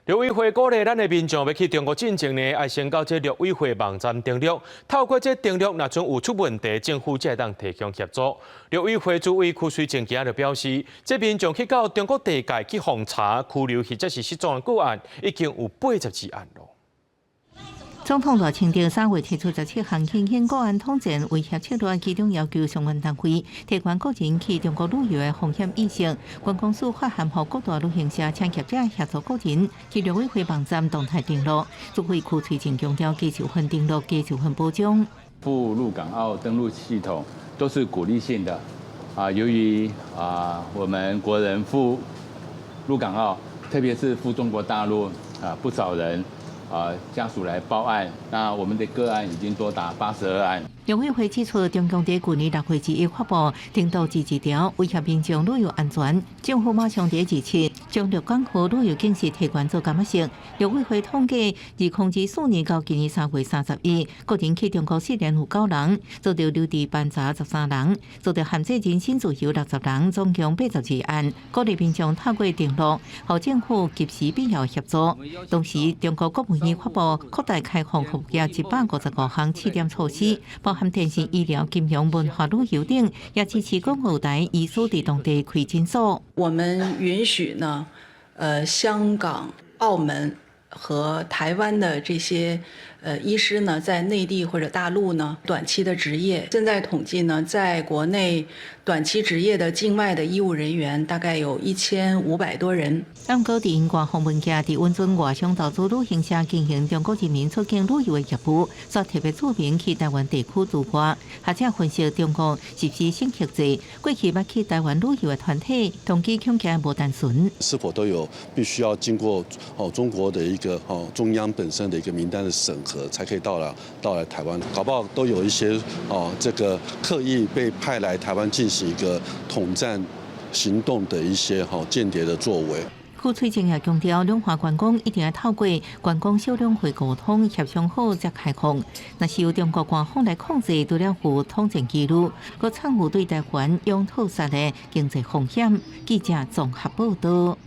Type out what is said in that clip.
陆委会鼓励咱的民众要去中国进前呢，要先到这陆委会网站登录。透过这登录，若真有出问题，政府才会当提供协助。陆委会主委邱水正今日表示，这民众去到中国地界去奉查、拘留或者是失踪的个案，已经有82案了。 总统罗清德3月提出17项轻刑个案统战，威胁切断其中要求相关单位提高个人去中国旅游的风险意识。观光署发函予各大旅行社，请业者协助个人去陆委会网站动态登录。主委邱水正强调，加受份登录，加受份保障。赴陆港澳登录系统都是鼓励性的由于我们国人赴陆港澳，特别是赴中国大陆不少人。 家属来报案，那我们的个案已经多达82案。陆委会指出，中共在去年6月1日发布登岛自治条，威胁民众旅游安全。政府马上在27将陆港河旅游警示提悬做监视。陆委会统计，2024年到今年3月30日，个人去中国失联有9人，做到留置办查13人，做到限制人身自由60人，总共82案。鼓励民众透过登录，予政府及时必要协助。同时，中国国务院发布扩大开放服务业155项试点措施，包含电信、医疗、金融、文化、旅游等，也支持广播台以所在当地开诊所。我们允许呢，香港、澳门和台湾的这些医师呢，在内地或者大陆呢短期的执业。现在统计呢，在国内短期执业的境外的医务人员大概有1500多人。咱高伫因外访问家伫温泉外商投资旅行社经营中国人民出境旅游的业务，所特别注明去台湾地区度过。学者分析，中国是不是先克制？过去捌去台湾旅游的团体，动机恐惊无单纯。是否都有必须要经过中国的一个中央本身的一个名单的审核，才可以到来台湾？搞不好都有一些这个刻意被派来台湾进行一个统战行动的一些间谍的作为。 邱水正也强调，两岸观光一定要透过观光小两会沟通协商好才开放。若是由中国官方来控制，除了有统战记录，佮掺有对台湾用屠杀的经济风险。记者综合报道。